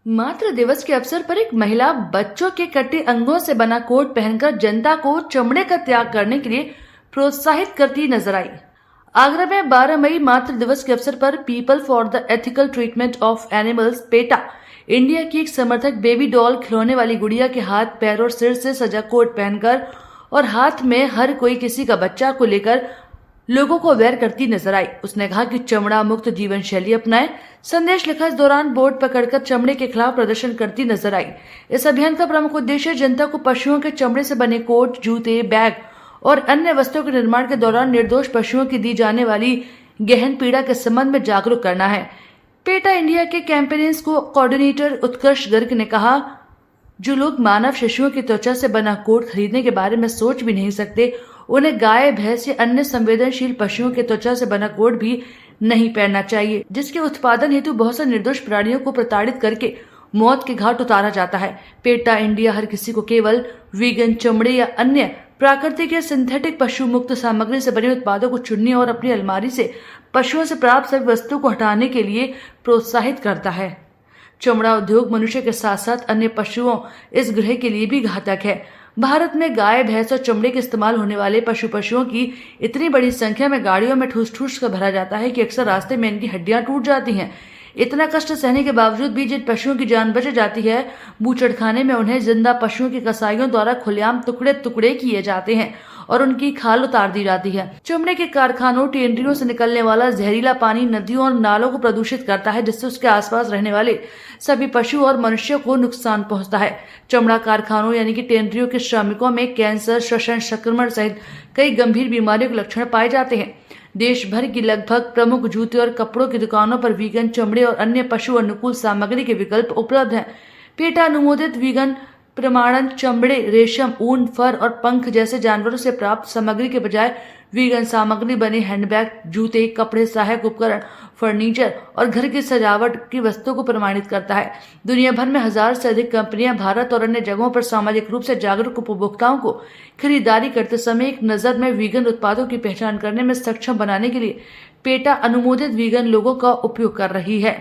मातृ दिवस के अवसर पर एक महिला बच्चों के कटे अंगों से बना कोट पहनकर जनता को चमड़े का त्याग करने के लिए प्रोत्साहित करती नजर आई। आगरा में 12 मई मातृ दिवस के अवसर पर people for the ethical treatment of animals PETA India की एक समर्थक बेबी डॉल खिलौने वाली गुड़िया के हाथ, पैर और सिर से सजा कोट पहनकर और हाथ में हर कोई किसी का बच्चा को लेकर लोगों को अवेयर करती नजर आई। उसने कहा कि चमड़ा मुक्त जीवन शैली अपनाएं। संदेश लिखा इस दौरान बोर्ड पकड़कर चमड़े के खिलाफ प्रदर्शन करती नजर आई। इस अभियान का प्रमुख उद्देश्य जनता को पशुओं के चमड़े से बने कोट, जूते, बैग और अन्य वस्तुओं के निर्माण के दौरान निर्दोष पशुओं की दी जाने वाली गहन पीड़ा के संबंध में जागरूक करना है। पेटा इंडिया के कैंपेन्स को कोऑर्डिनेटर उत्कर्ष गर्ग ने कहा, जो लोग मानव शिशुओं की त्वचा से बना कोट खरीदने के बारे में सोच भी नहीं सकते, उन्हें गाय, भैंस या अन्य संवेदनशील पशुओं के त्वचा से बना कोट भी नहीं पहनना चाहिए, जिसके उत्पादन हेतु बहुत से निर्दोष प्राणियों को प्रताड़ित करके मौत के घाट उतारा जाता है। पेटा इंडिया हर किसी को केवल वीगन, चमड़े या अन्य प्राकृतिक या सिंथेटिक पशु मुक्त सामग्री से बने उत्पादों को चुनने और अपनी अलमारी से पशुओं से प्राप्त सभी वस्तुओं को हटाने के लिए प्रोत्साहित करता है। चमड़ा उद्योग मनुष्य के साथ साथ अन्य पशुओं इस ग्रह के लिए भी घातक है। भारत में गाय, भैंस और चमड़े के इस्तेमाल होने वाले पशुओं की इतनी बड़ी संख्या में गाड़ियों में ठूस ठूस कर भरा जाता है कि अक्सर रास्ते में इनकी हड्डियां टूट जाती हैं। इतना कष्ट सहने के बावजूद भी जिन पशुओं की जान बच जाती है, बूचड़खाने में उन्हें जिंदा पशुओं के कसाईयों द्वारा खुलेआम टुकड़े टुकड़े किए जाते हैं और उनकी खाल उतार दी जाती है। चमड़े के कारखानों, टेंडरियों से निकलने वाला जहरीला पानी नदियों और नालों को प्रदूषित करता है, जिससे उसके आसपास रहने वाले सभी पशु और मनुष्यों को नुकसान पहुंचता है। चमड़ा कारखानों यानी कि टेंडरियों के श्रमिकों में कैंसर, श्वसन संक्रमण सहित कई गंभीर बीमारियों के लक्षण पाए जाते हैं। देश भर की लगभग प्रमुख जूते और कपड़ों की दुकानों पर वीगन, चमड़े और अन्य पशु अनुकूल सामग्री के विकल्प उपलब्ध हैं। पेटा अनुमोदित वीगन प्रमाणन चमड़े, रेशम, ऊन, फर और पंख जैसे जानवरों से प्राप्त सामग्री के बजाय वीगन सामग्री बने हैंडबैग, जूते, कपड़े, सहायक उपकरण, फर्नीचर और घर की सजावट की वस्तुओं को प्रमाणित करता है। दुनिया भर में 1000 से अधिक कंपनियां भारत और अन्य जगहों पर सामाजिक रूप से जागरूक उपभोक्ताओं को खरीदारी करते समय एक नजर में वीगन उत्पादों की पहचान करने में सक्षम बनाने के लिए पेटा अनुमोदित वीगन लोगों का उपयोग कर रही है।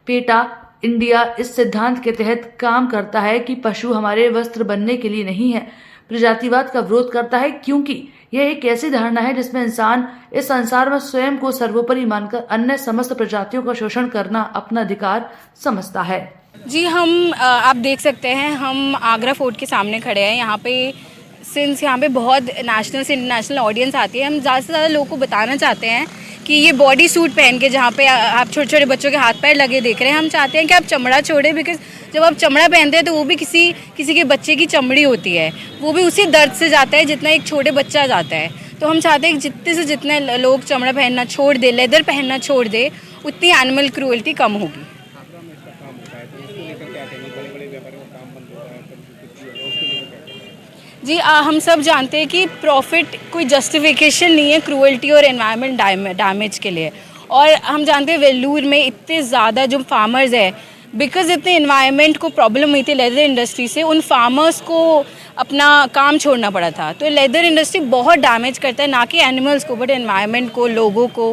पेटा इंडिया इस सिद्धांत के तहत काम करता है कि पशु हमारे वस्त्र बनने के लिए नहीं है। प्रजातिवाद का विरोध करता है, क्योंकि यह एक ऐसी धारणा है जिसमें इंसान इस संसार में स्वयं को सर्वोपरि मानकर अन्य समस्त प्रजातियों का शोषण करना अपना अधिकार समझता है। जी, हम आप देख सकते हैं, हम आगरा फोर्ट के सामने खड़े हैं। यहाँ पे सिंस यहाँ पे बहुत नेशनल से इंटरनेशनल ऑडियंस आती है, हम ज़्यादा से ज़्यादा लोगों को बताना चाहते हैं कि ये बॉडी सूट पहन के जहाँ पे आप छोटे छोटे बच्चों के हाथ पैर लगे देख रहे हैं, हम चाहते हैं कि आप चमड़ा छोड़ें। बिकॉज जब आप चमड़ा पहनते हैं तो वो भी किसी के बच्चे की चमड़ी होती है, वो भी उसी दर्द से जाता है जितना एक छोटे बच्चा जाता है। तो हम चाहते हैं कि जितने से जितने लोग चमड़ा पहनना छोड़ दे, लेदर पहनना छोड़ दे, उतनी एनिमल क्रूअल्टी कम होगी। जी, हम सब जानते हैं कि प्रॉफिट कोई जस्टिफिकेशन नहीं है क्रूअल्टी और एनवायरनमेंट डैमेज के लिए। और हम जानते हैं वेल्लूर में इतने ज़्यादा जो फार्मर्स है, बिकॉज इतने एनवायरनमेंट को प्रॉब्लम हुई थी लेदर इंडस्ट्री से, उन फार्मर्स को अपना काम छोड़ना पड़ा था। तो लेदर इंडस्ट्री बहुत डैमेज करता है, ना कि एनिमल्स को बट एनवायरनमेंट को, लोगों को।